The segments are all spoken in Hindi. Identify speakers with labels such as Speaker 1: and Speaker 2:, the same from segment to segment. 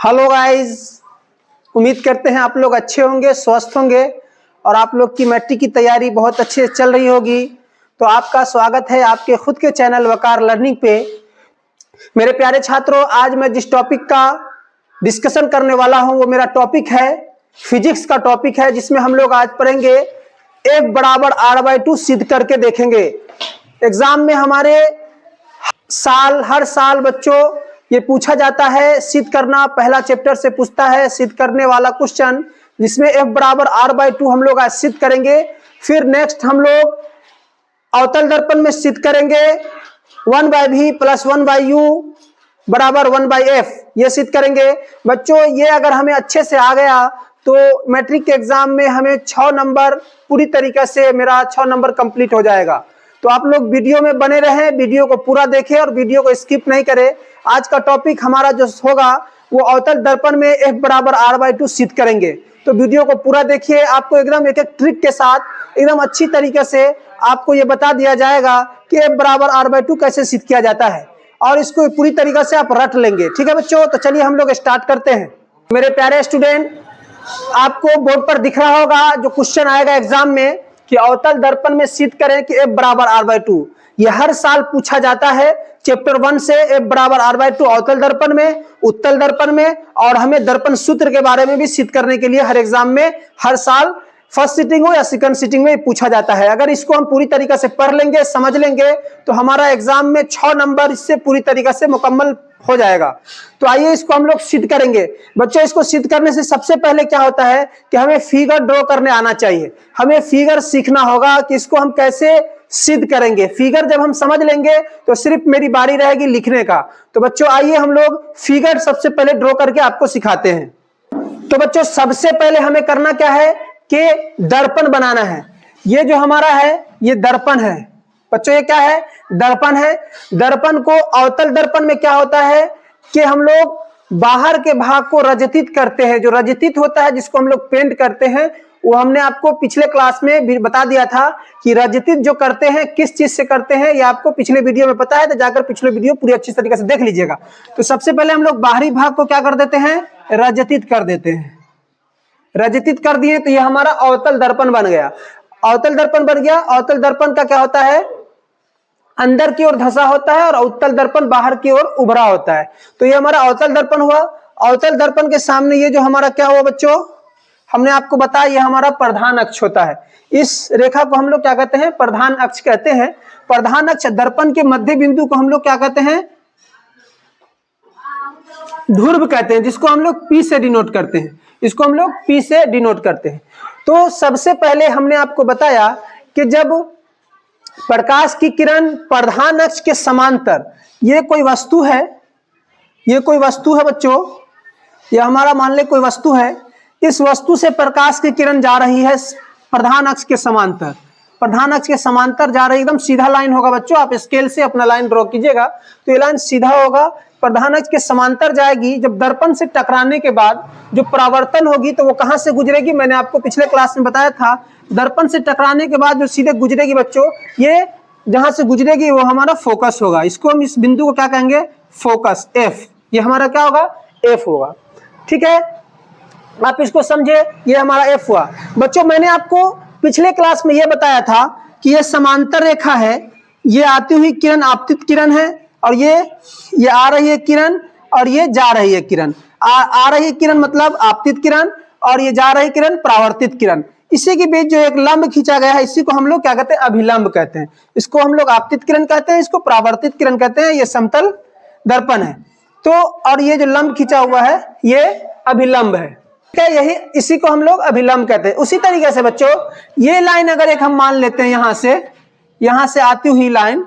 Speaker 1: हेलो गाइस, उम्मीद करते हैं आप लोग अच्छे होंगे, स्वस्थ होंगे और आप लोग की मैट्रिक की तैयारी बहुत अच्छे से चल रही होगी। तो आपका स्वागत है आपके खुद के चैनल वकार लर्निंग पे। मेरे प्यारे छात्रों, आज मैं जिस टॉपिक का डिस्कशन करने वाला हूं वो मेरा टॉपिक है फिजिक्स का टॉपिक है, जिसमें हम लोग आज पढ़ेंगे F बराबर r/2 सिद्ध करके देखेंगे। एग्जाम में हमारे हर साल बच्चों ये पूछा जाता है, सिद्ध करना पहला चैप्टर से पूछता है सिद्ध करने वाला क्वेश्चन, जिसमें F बराबर r/2 हम लोग आज सिद्ध करेंगे। फिर नेक्स्ट हम लोग अवतल दर्पण में सिद्ध करेंगे 1/v + 1/u बराबर 1/f, ये सिद्ध करेंगे। बच्चों ये अगर हमें अच्छे से आ गया तो मैट्रिक के एग्जाम में हमें 6 नंबर पूरी तरीके से मेरा 6 नंबर कंप्लीट हो जाएगा। तो आप लोग वीडियो में बने रहें, वीडियो को पूरा देखें और वीडियो को स्किप नहीं करें। आज का टॉपिक हमारा जो होगा वो अवतल दर्पण में F बराबर r/2 सिद्ध करेंगे। तो वीडियो को पूरा देखिए, आपको एकदम एक एक ट्रिक के साथ एकदम अच्छी तरीके से आपको ये बता दिया जाएगा कि F बराबर r/2 कैसे सिद्ध किया जाता है और इसको पूरी तरीके से आप रट लेंगे। ठीक है बच्चों, तो चलिए हम लोग स्टार्ट करते हैं। मेरे प्यारे स्टूडेंट, आपको बोर्ड पर दिख रहा होगा जो क्वेश्चन आएगा एग्जाम में कि अवतल दर्पण में सिद्ध करें कि F बराबर r/2। यह हर साल पूछा जाता है चैप्टर 1 से F बराबर r/2 अवतल दर्पण में, उत्तल दर्पण में, और हमें दर्पण सूत्र के बारे में भी सिद्ध करने के लिए हर एग्जाम में हर साल फर्स्ट सिटिंग हो या सेकंड सिटिंग में पूछा जाता है। अगर इसको हम पूरी तरीके से पढ़ लेंगे, समझ लेंगे, तो हमारा एग्जाम में 6 नंबर इससे पूरी तरीके से मुकम्मल हो जाएगा। तो आइए इसको हम लोग सिद्ध करेंगे। बच्चों इसको सिद्ध करने से सबसे पहले क्या होता है कि हमें फिगर ड्रॉ करने आना चाहिए। हमें फिगर सीखना होगा कि इसको हम कैसे सिद्ध करेंगे। फिगर जब हम समझ लेंगे तो सिर्फ मेरी बारी रहेगी लिखने का। तो बच्चों आइए हम लोग फिगर सबसे पहले ड्रॉ करके आपको सिखाते हैं। तो बच्चों सबसे पहले हमें करना क्या है कि दर्पण बनाना है। ये जो हमारा है ये दर्पण है। बच्चों ये क्या है? दर्पण है। दर्पण को अवतल दर्पण में क्या होता है कि हम लोग बाहर के भाग को रजतित करते हैं। जो रजतित होता है जिसको हम लोग पेंट करते हैं, वो हमने आपको पिछले क्लास में भी बता दिया था कि रजतित जो करते हैं किस चीज से करते हैं, ये आपको पिछले वीडियो में पता है, तो जाकर पिछले वीडियो पूरी अच्छी तरीके से देख लीजिएगा। तो सबसे पहले हम लोग बाहरी भाग को क्या कर देते हैं? रजतित कर देते हैं। रजतित कर दिए तो ये हमारा अवतल दर्पण बन गया। अवतल दर्पण बन गया। अवतल दर्पण का क्या होता है? अंदर की ओर धंसा होता है और उत्तल दर्पण बाहर की ओर उभरा होता है। तो ये हमारा अवतल दर्पण हुआ। अवतल दर्पण के सामने ये जो हमारा क्या हुआ बच्चों, हमने आपको बताया ये हमारा प्रधान अक्ष होता है। इस रेखा को हम लोग क्या कहते हैं? प्रधान अक्ष कहते हैं। प्रधान अक्ष दर्पण के मध्य बिंदु को हम लोग क्या कहते हैं? ध्रुव कहते हैं, जिसको हम लोग P से डिनोट करते हैं। इसको हम लोग P से डिनोट करते हैं। तो सबसे पहले हमने आपको बताया कि जब प्रकाश की किरण प्रधान अक्ष के समांतर, ये कोई वस्तु है, ये कोई वस्तु है बच्चों, ये हमारा मान ले कोई वस्तु है, इस वस्तु से प्रकाश की किरण जा रही है प्रधान अक्ष के समांतर। प्रधान अक्ष के समांतर जा रही, एकदम सीधा लाइन होगा बच्चों। आप स्केल से अपना लाइन ड्रॉ कीजिएगा तो ये लाइन सीधा होगा, प्रधान अक्ष के समांतर जाएगी। जब दर्पण से टकराने के बाद जो परावर्तन होगी तो वो कहां से गुजरेगी? मैंने आपको पिछले क्लास में बताया था, दर्पण से टकराने के बाद जो सीधे गुजरेगी बच्चों, ये जहां से गुजरेगी वो हमारा फोकस होगा। इसको हम इस बिंदु को क्या कहेंगे? Focus, F। ये हमारा क्या होगा? F होगा। ठीक है, आप इसको समझे, ये हमारा F हुआ। बच्चों मैंने आपको पिछले क्लास में ये बताया था कि ये समांतर रेखा है, ये आती हुई किरण आपतित किरण है, और ये आ रही है किरण और ये जा रही है किरण। आ रही है किरण मतलब आपतित किरण और ये जा रही किरण परावर्तित किरण। इसी के बीच जो एक लंब खींचा गया है, इसी को हम लोग क्या कहते हैं? अभिलंब कहते हैं। इसको हम लोग आपतित किरण कहते हैं, इसको परावर्तित किरण कहते हैं। ये समतल दर्पण है। तो और ये जो लंब खींचा हुआ है ये अभिलंब है। यही इसी को हम लोग अभिलंब कहते हैं। उसी तरीके से बच्चों ये लाइन अगर एक हम मान लेते हैं, यहां से आती हुई लाइन,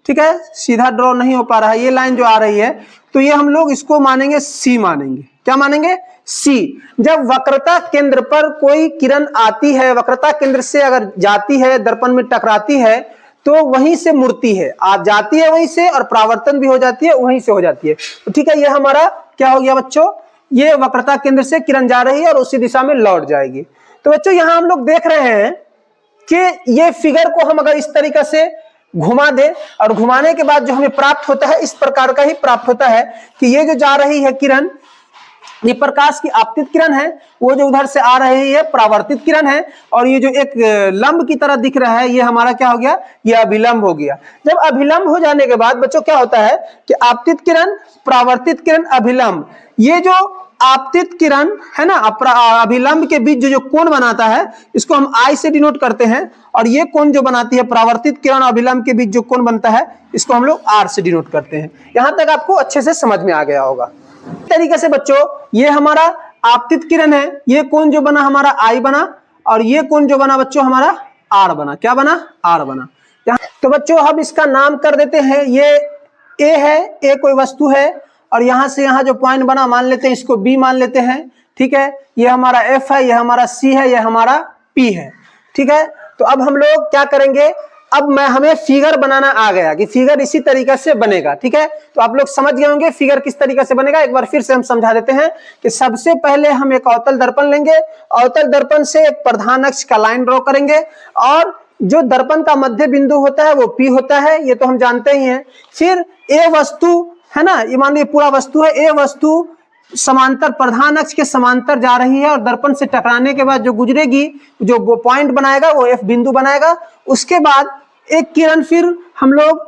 Speaker 1: ठीक है, सीधा ड्रॉ नहीं हो पा रहा है, ये लाइन जो आ रही है, तो ये हम लोग इसको मानेंगे C मानेंगे। क्या मानेंगे? C। जब वक्रता केंद्र पर कोई किरण आती है, वक्रता केंद्र से अगर जाती है, दर्पण में टकराती है, तो वहीं से मुड़ती है, आ जाती है वहीं से, और परावर्तन भी हो जाती है वहीं से हो जाती है। तो ठीक है, ये हमारा क्या हो गया बच्चों? ये वक्रता केंद्र से किरण जा रही है और उसी दिशा में लौट जाएगी। तो बच्चों यहां हम लोग देख रहे हैं कि ये फिगर को हम अगर इस तरीके से घुमा दे और घुमाने के बाद जो हमें प्राप्त होता है इस प्रकार का ही प्राप्त होता है कि ये जो जा रही है किरण, ये प्रकाश की आपतित किरण है, वो जो उधर से आ रही है परावर्तित किरण है, और ये जो एक लंब की तरह दिख रहा है ये हमारा क्या हो गया, ये अभिलंब हो गया। जब अभिलंब हो जाने के बाद बच्चों क्या होता है कि आपतित किरण, परावर्तित किरण, अभिलंब, ये जो आपतित किरण है ना, अभिलंब के बीच जो कोण बनाता है इसको हम आई से डिनोट करते हैं, और ये कोण जो बनाती है परावर्तित किरण और अभिलंब के बीच जो कोण बनता है इसको हम लोग आर से डिनोट करते हैं। यहां तक आपको अच्छे से समझ में आ गया होगा। तरीके से बच्चों ये हमारा आपतित किरण है, ये कोण जो बना हमारा आई बना, और ये कोण जो बना बच्चों हमारा आर बना। क्या बना, आर बना। तो बच्चों हम इसका नाम कर देते हैं, ये ए है, ए कोई वस्तु है, और यहां से यहां जो पॉइंट बना मान लेते हैं इसको बी मान लेते हैं, ठीक है। ये हमारा एफ है, ये हमारा सी है, ये हमारा पी है, ठीक है। तो अब हम लोग क्या करेंगे, अब हमें फिगर बनाना आ गया कि फिगर इसी तरीके से बनेगा, ठीक है। तो आप लोग समझ गए होंगे फिगर किस तरीके से बनेगा। एक बार फिर से हम समझा देते हैं कि सबसे पहले हम एक अवतल दर्पण लेंगे, अवतल दर्पण से एक प्रधान अक्ष का लाइन ड्रॉ करेंगे, और जो दर्पण का मध्य बिंदु होता है वो पी होता है, ये तो हम जानते ही हैं। फिर ए वस्तु है ना, ये मान लीजिए पूरा वस्तु है, ए वस्तु समांतर प्रधान अक्ष के समांतर जा रही है, और दर्पण से टकराने के बाद जो गुजरेगी, जो वो पॉइंट बनाएगा वो एफ बिंदु बनाएगा। उसके बाद एक किरण फिर हम लोग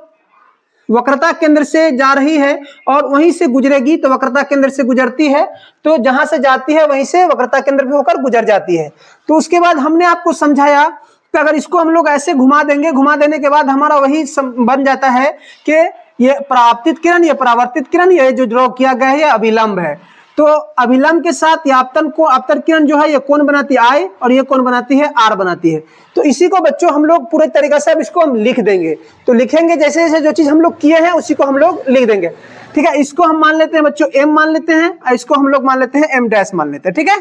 Speaker 1: वक्रता केंद्र से जा रही है और वहीं से गुजरेगी, तो वक्रता केंद्र से गुजरती है, तो जहां से जाती है वहीं से वक्रता केंद्र पे होकर गुजर जाती है। तो उसके बाद हमने आपको समझाया कि अगर इसको हम लोग ऐसे घुमा देंगे, घुमा देने के बाद हमारा वही बन जाता है कि ये परावर्तित किरण, ये परावर्तित किरण, ये जो ड्रॉ किया गया है ये अभिलंब है। तो अभिलंब के साथ आपतन किरण जो है ये कोण बनाती है आई, और ये कोण बनाती है आर बनाती है। तो इसी को बच्चों हम लोग पूरे तरीके से अब इसको हम लिख देंगे। तो लिखेंगे जैसे जैसे जो चीज हम लोग किए हैं उसी को हम लोग लिख देंगे, ठीक है। इसको हम मान लेते हैं बच्चों एम मान लेते हैं, और इसको हम लोग मान लेते हैं एम डैश मान लेते हैं, ठीक है।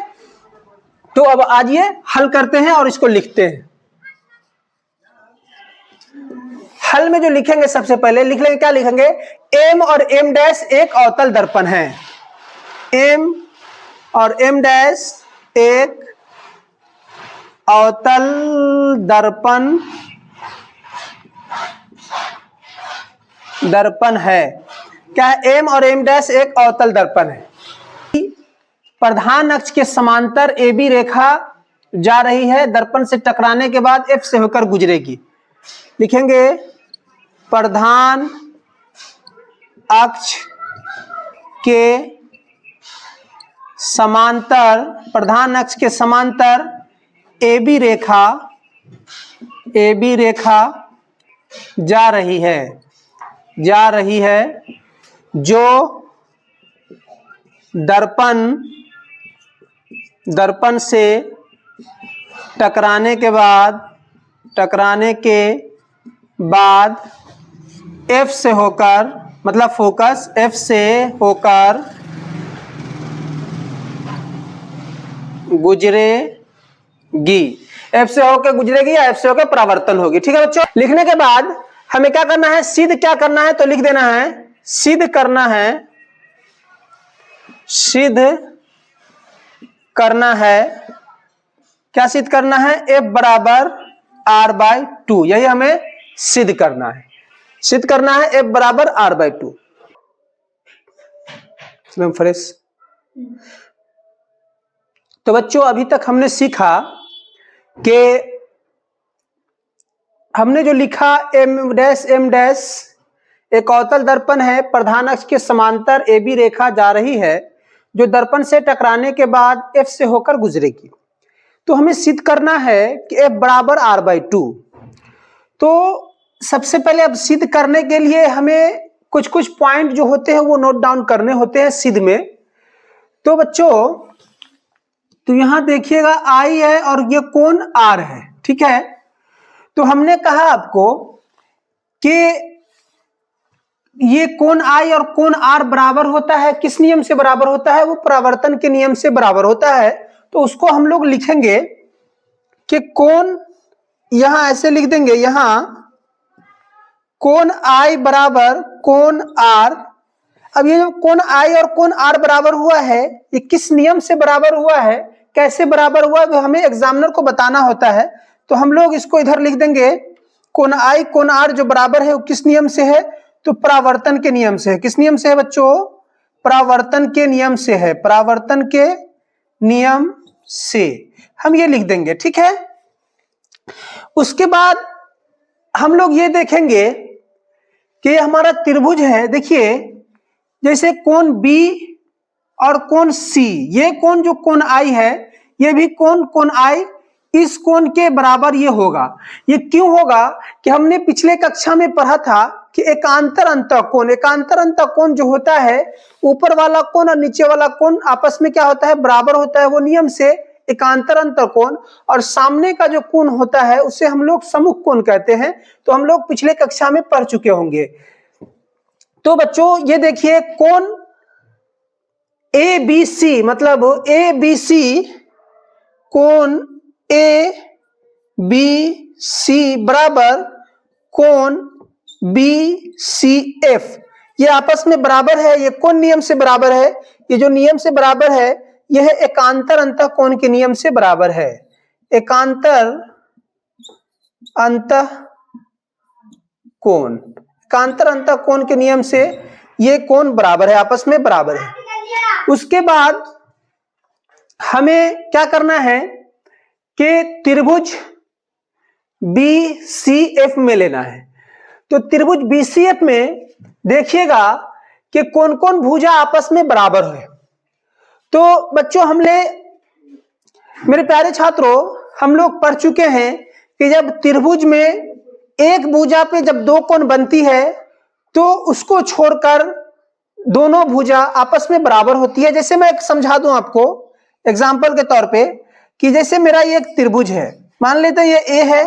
Speaker 1: तो अब आज ये हल करते हैं और इसको लिखते हैं। हल में जो लिखेंगे सबसे पहले लिख लेंगे, क्या लिखेंगे, एम और एम डैश एक अवतल दर्पण है, एम और एम डैश एक अवतल दर्पण है। क्या है, एम और एम डैश एक अवतल दर्पण है। प्रधान अक्ष के समांतर ए बी रेखा जा रही है, दर्पण से टकराने के बाद एफ से होकर गुजरेगी। लिखेंगे प्रधान अक्ष के समांतर, प्रधान अक्ष के समांतर ए बी रेखा जा रही है, जो दर्पण से टकराने के बाद एफ से होकर, मतलब फोकस एफ से होकर गुजरेगी, एफ से होकर गुजरेगी या एफ से होकर परावर्तन होगी, ठीक है बच्चों। लिखने के बाद हमें क्या करना है, सिद्ध क्या करना है, तो लिख देना है सिद्ध करना है, क्या सिद्ध करना है, एफ बराबर आर बाई टू, यही हमें सिद्ध करना है, एफ बराबर आर बाई टू। फ्रेश। तो बच्चों अभी तक हमने सीखा कि हमने जो लिखा एम डैश एक अवतल दर्पण है, प्रधान अक्ष के समांतर ए बी रेखा जा रही है, जो दर्पण से टकराने के बाद एफ से होकर गुजरेगी। तो हमें सिद्ध करना है कि एफ बराबर आर बाई टू। तो सबसे पहले अब सिद्ध करने के लिए हमें कुछ कुछ पॉइंट जो होते हैं वो नोट डाउन करने होते हैं सिद्ध में। तो बच्चों तो यहां देखिएगा आई है और ये कोण आर है, ठीक है। तो हमने कहा आपको कि ये कोण आई और कोण आर बराबर होता है, किस नियम से बराबर होता है, वो परावर्तन के नियम से बराबर होता है। तो उसको हम लोग लिखेंगे कि कोण, यहां ऐसे लिख देंगे, यहां कोण आई बराबर कोण आर। अब ये जो कोण आई और कोण आर बराबर हुआ है, ये किस नियम से बराबर हुआ है, कैसे बराबर हुआ है, वो हमें एग्जामिनर को बताना होता है। तो हम लोग इसको इधर लिख देंगे, कोण आई कोण आर जो बराबर है वो किस नियम से है, तो परावर्तन के नियम से है। किस नियम से है बच्चों, परावर्तन के नियम से है, परावर्तन के नियम से हम ये लिख देंगे, ठीक है। उसके बाद हम लोग ये देखेंगे कि हमारा त्रिभुज है, देखिए जैसे कोण बी और कोण सी, ये कोण जो कोण आई है, ये भी कोण आई इस कोण के बराबर ये होगा। ये क्यों होगा कि हमने पिछले कक्षा में पढ़ा था कि एकांतर अंतःकोण जो होता है, ऊपर वाला कोण और नीचे वाला कोण आपस में क्या होता है, बराबर होता है, वो नियम से एकांतर अंतःकोण। और सामने का जो कोण होता है उसे हम लोग सम्मुख कोण कहते हैं। तो हम लोग पिछले कक्षा में पढ़ चुके होंगे। तो बच्चों ये देखिए कोण ए बी सी, मतलब ए बी सी, कोण ए बी सी बराबर कोण बी सी एफ, ये आपस में बराबर है। ये कौन नियम से बराबर है? ये जो नियम से बराबर है यह एकांतर अंतःकोण के नियम से बराबर है। एकांतर अंतःकोण के नियम से ये कोण बराबर है, आपस में बराबर है। उसके बाद हमें क्या करना है कि त्रिभुज बी सी एफ में लेना है। तो त्रिभुज बीसीएफ में देखिएगा कि कौन कौन भुजा आपस में बराबर है। तो बच्चों मेरे प्यारे छात्रों, हम लोग पढ़ चुके हैं कि जब त्रिभुज में एक भुजा पे जब दो कोण बनती है तो उसको छोड़कर दोनों भुजा आपस में बराबर होती है। जैसे मैं समझा दूं आपको एग्जाम्पल के तौर पे कि जैसे मेरा ये एक त्रिभुज है, मान लेते हैं ये ए है,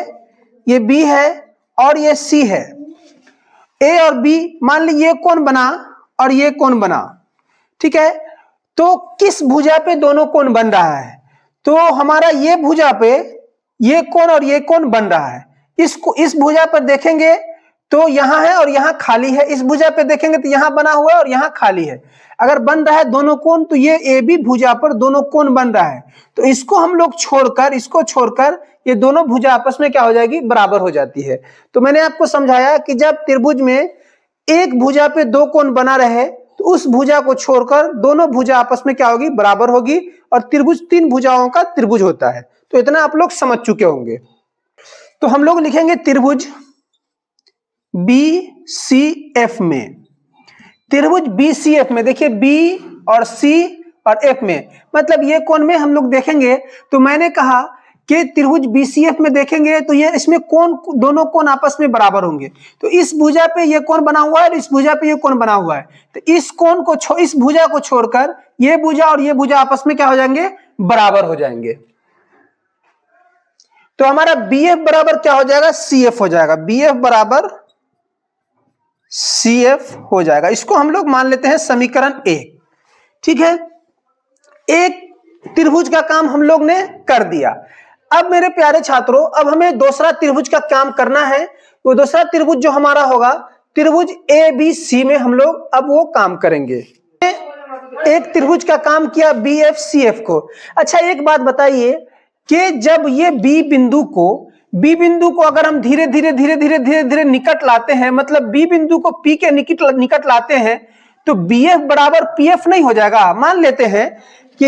Speaker 1: ये बी है और ये सी है। ए और बी, मान ली ये कोण बना और ये कोण बना, ठीक है। तो किस भुजा पे दोनों कोण बन रहा है? तो हमारा ये भुजा पे ये कोण और ये कोण बन रहा है। इस भुजा पर देखेंगे तो यहां है और यहां खाली है। इस भुजा पे देखेंगे तो यहां बना हुआ है और यहां खाली है। अगर बन रहा है दोनों कोण तो ये ए बी भुजा पर दोनों कोण बन रहा है। तो इसको हम लोग इसको छोड़कर ये दोनों भुजा आपस में क्या हो जाएगी, बराबर हो जाती है। तो मैंने आपको समझाया कि जब त्रिभुज में एक भुजा पे दो कोण बना रहे तो उस भुजा को छोड़कर दोनों भुजा आपस में क्या होगी, बराबर होगी। और त्रिभुज तीन भुजाओं का त्रिभुज होता है। तो इतना आप लोग समझ चुके होंगे। तो हम लोग लिखेंगे त्रिभुज बी सी एफ में, त्रिभुज बी सी एफ में देखिए बी और सी और एफ में, मतलब ये कोण में हम लोग देखेंगे। तो मैंने कहा कि त्रिभुज बीसीएफ में देखेंगे तो ये इसमें दोनों कोण आपस में बराबर होंगे। तो इस भुजा पे ये कोण बना हुआ है और इस भुजा पे ये कोण बना हुआ है। तो इस भुजा को छोड़कर ये भुजा और ये भुजा आपस में क्या हो जाएंगे, बराबर हो जाएंगे। तो हमारा बीएफ बराबर क्या हो जाएगा, सीएफ हो जाएगा। बीएफ बराबर सीएफ हो जाएगा। इसको हम लोग मान लेते हैं समीकरण 1, ठीक है। एक त्रिभुज का काम हम लोग ने कर दिया। अब मेरे प्यारे छात्रों, अब हमें दूसरा त्रिभुज का काम करना है। वो दूसरा त्रिभुज जो हमारा होगा त्रिभुज ए बी सी में हम लोग अब वो काम करेंगे। एक त्रिभुज का काम किया बी एफ सी एफ को। अच्छा एक बात बताइए कि जब ये बी बिंदु को अगर हम धीरे धीरे निकट लाते हैं, मतलब बी बिंदु को पी के निकट लाते हैं, तो बी एफ बराबर पी एफ नहीं हो जाएगा। मान लेते हैं कि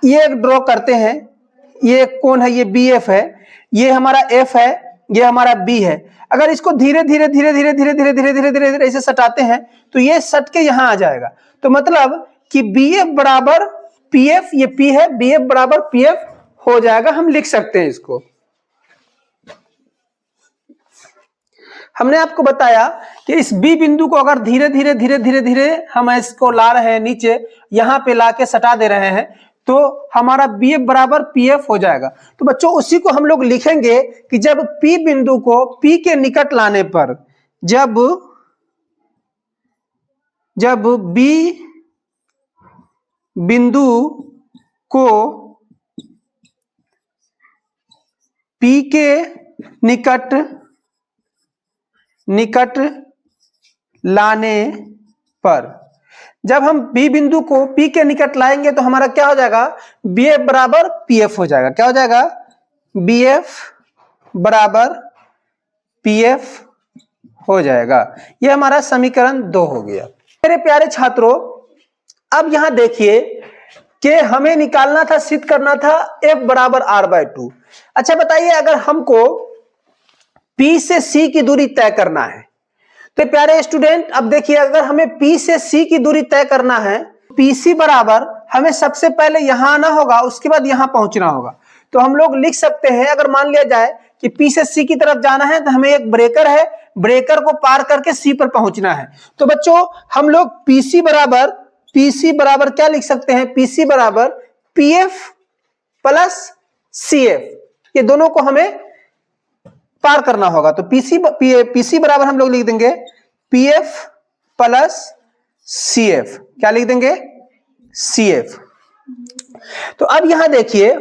Speaker 1: ये ड्रॉ करते हैं, ये कोण है, ये बी एफ है, ये हमारा एफ है, ये हमारा बी है। अगर इसको धीरे धीरे ऐसे सटाते हैं तो ये सट के यहां आ जाएगा। तो मतलब कि बी एफ बराबर पी एफ, ये पी है, बी एफ बराबर पी एफ हो जाएगा। हम लिख सकते हैं इसको। हमने आपको बताया कि इस बी बिंदु को अगर धीरे धीरे हम इसको ला रहे हैं नीचे, यहां पे लाके सटा दे रहे हैं, तो हमारा बी एफ बराबर पी एफ हो जाएगा। तो बच्चों उसी को हम लोग लिखेंगे कि जब पी बिंदु को पी के निकट लाने पर, जब बी बिंदु को पी के निकट लाने पर, जब हम बी बिंदु को पी के निकट लाएंगे तो हमारा क्या हो जाएगा, बी एफ बराबर पी एफ हो जाएगा। क्या हो जाएगा, बी एफ बराबर पी एफ हो जाएगा। ये हमारा समीकरण 2 हो गया। मेरे प्यारे छात्रों, अब यहां देखिए कि हमें निकालना था, सिद्ध करना था F बराबर R/2। अच्छा बताइए, अगर हमको P से C की दूरी तय करना है तो प्यारे स्टूडेंट अब देखिए, अगर हमें P से C की दूरी तय करना है, PC बराबर हमें सबसे पहले यहां आना होगा, उसके बाद यहां पहुंचना होगा। तो हम लोग लिख सकते हैं, अगर मान लिया जाए कि P से C की तरफ जाना है तो हमें एक ब्रेकर है, ब्रेकर को पार करके C पर पहुंचना है। तो बच्चों हम लोग PC बराबर क्या लिख सकते हैं? PC बराबर PF प्लस CF, ये दोनों को हमें पार करना होगा। तो PC बराबर हम लोग लिख देंगे PF प्लस CF, क्या लिख देंगे? CF। तो अब यहां देखिए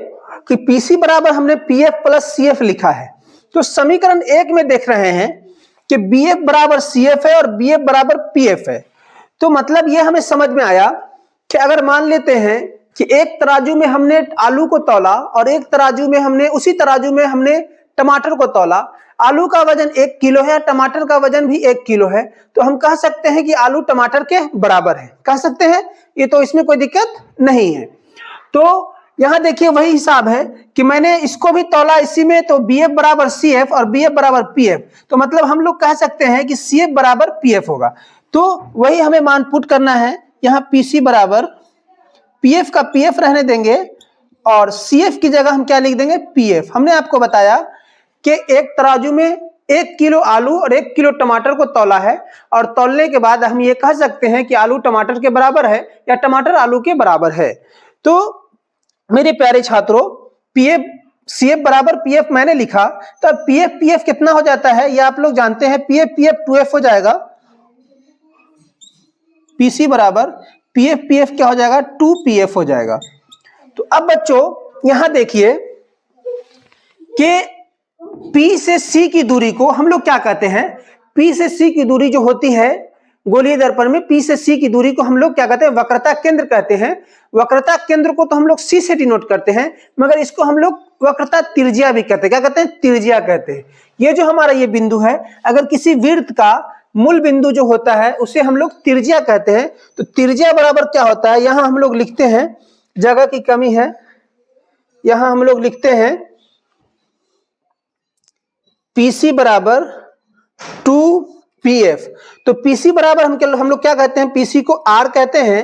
Speaker 1: कि PC बराबर हमने PF प्लस CF लिखा है, तो समीकरण 1 में देख रहे हैं कि BF बराबर CF है और BF बराबर PF है। तो मतलब यह हमें समझ में आया कि अगर मान लेते हैं कि एक तराजू में हमने आलू को तौला और एक तराजू में हमने उसी तराजू में हमने टमाटर को तौला, आलू का वजन 1 किलो है, टमाटर का वजन भी 1 किलो है, तो हम कह सकते हैं कि आलू टमाटर के बराबर है, कह सकते हैं, ये तो इसमें कोई दिक्कत नहीं है। तो यहां देखिए वही हिसाब है कि मैंने इसको भी तौला इसी में, तो BF बराबर CF और BF बराबर PF, तो मतलब हम लोग कह सकते हैं कि CF बराबर PF होगा। तो वही हमें मान पुट करना है, यहां PC बराबर PF का PF रहने देंगे और CF की जगह हम क्या लिख देंगे? PF। हमने आपको बताया कि एक तराजू में 1 किलो आलू और 1 किलो टमाटर को तौला है, और तौलने के बाद हम ये कह सकते हैं कि आलू टमाटर के बराबर है या टमाटर आलू के बराबर है। तो मेरे प्यारे छात्रों, CF बराबर PF मैंने लिखा, तो PF कितना हो जाता है? ये आप लोग जानते हैं, PF 2F हो जाएगा। PC बराबर PF क्या हो जाएगा? 2PF हो जाएगा। तो अब बच्चों यहां देखिए कि P से C की दूरी को हम लोग क्या कहते हैं? P से C की दूरी जो होती है गोलीय दर्पण में, P से C की दूरी को हम लोग क्या कहते हैं? वक्रता केंद्र कहते हैं। वक्रता केंद्र को तो हम लोग C से डिनोट करते हैं, मगर इसको हम लोग वक्रता त्रिज्या भी कहते हैं। क्या कहते हैं? त्रिज्या कहते हैं। ये जो हमारा ये बिंदु है, अगर किसी वृत्त का मूल बिंदु जो होता है उसे हम लोग त्रिज्या कहते हैं। तो त्रिज्या बराबर क्या होता है? यहां हम लोग लिखते हैं, जगह की कमी है, यहां हम लोग लिखते हैं PC बराबर 2PF। तो PC बराबर हम लोग क्या कहते हैं? PC को R कहते हैं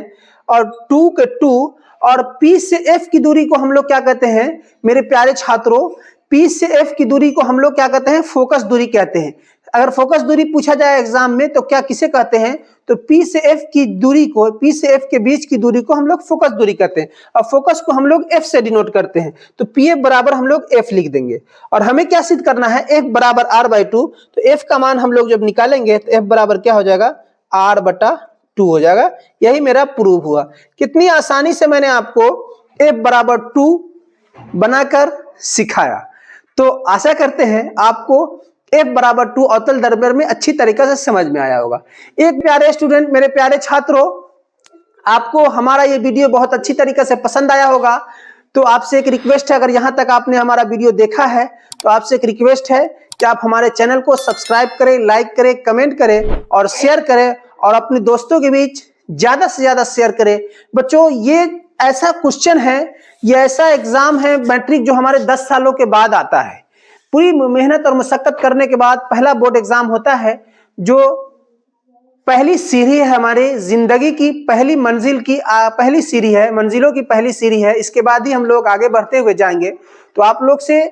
Speaker 1: और 2 के 2, और P से F की दूरी को हम लोग क्या कहते हैं मेरे प्यारे छात्रों? P से F की दूरी को हम लोग क्या कहते हैं? फोकस दूरी कहते हैं। अगर फोकस दूरी पूछा जाए एग्जाम में तो क्या किसे कहते हैं? तो P से F की दूरी को, P से F के बीच की दूरी को हम लोग फोकस दूरी कहते हैं, और फोकस को हम लोग F से डिनोट करते हैं। तो PF बराबर हम लोग F लिख देंगे। और हमें क्या सिद्ध करना है? F बराबर R/2। तो F का मान हम लोग जब निकालेंगे तो F बराबर क्या हो जाएगा? R/2 हो जाएगा। यही मेरा प्रूव हुआ। कितनी आसानी से मैंने आपको F बराबर 2 बनाकर सिखाया। तो आशा करते हैं आपको F बराबर 2 अवतल दर्पण में अच्छी तरीके से समझ में आया होगा। एक प्यारे स्टूडेंट, मेरे प्यारे छात्रों, आपको हमारा ये वीडियो बहुत अच्छी तरीके से पसंद आया होगा। तो आपसे एक रिक्वेस्ट है, अगर यहां तक आपने हमारा वीडियो देखा है तो आपसे एक रिक्वेस्ट है कि आप हमारे चैनल को सब्सक्राइब करें, लाइक करें, कमेंट करें और शेयर करें, और अपने दोस्तों के बीच ज्यादा से ज्यादा शेयर करें। बच्चों ये ऐसा क्वेश्चन है, ये ऐसा एग्जाम है मैट्रिक जो हमारे 10 सालों के बाद आता है। पूरी मेहनत और मशक्कत करने के बाद पहला बोर्ड एग्जाम होता है, जो पहली सीढ़ी है हमारी जिंदगी की, पहली मंजिल की पहली सीढ़ी है, मंजिलों की पहली सीढ़ी है। इसके बाद ही हम लोग आगे बढ़ते हुए जाएंगे। तो आप लोग से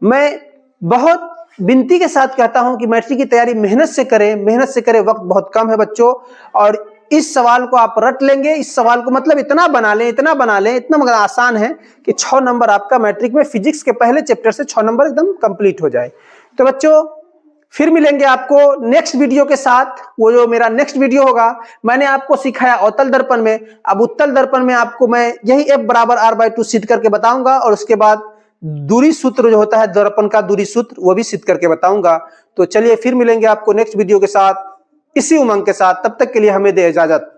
Speaker 1: मैं बहुत विनती के साथ कहता हूं कि मैट्रिक की तैयारी मेहनत से करें, मेहनत से करें। वक्त बहुत कम है बच्चों, और इस सवाल को आप रट लेंगे। इस सवाल को मतलब इतना बना लें, इतना मगर आसान है कि 6 नंबर आपका मैट्रिक में फिजिक्स के पहले चैप्टर से 6 नंबर एकदम कंप्लीट हो जाए। तो बच्चों फिर मिलेंगे आपको नेक्स्ट वीडियो के साथ। वो जो मेरा नेक्स्ट वीडियो होगा, मैंने आपको सिखाया अवतल दर्पण में, अब उत्तल दर्पण में आपको मैं यही F बराबर R/2 सिद्ध करके बताऊंगा, और उसके बाद दूरी सूत्र जो होता है दर्पण का दूरी सूत्र, वो भी सिद्ध करके बताऊंगा। तो चलिए फिर मिलेंगे आपको नेक्स्ट वीडियो के साथ, इसी उमंग के साथ। तब तक के लिए हमें दे इजाजत।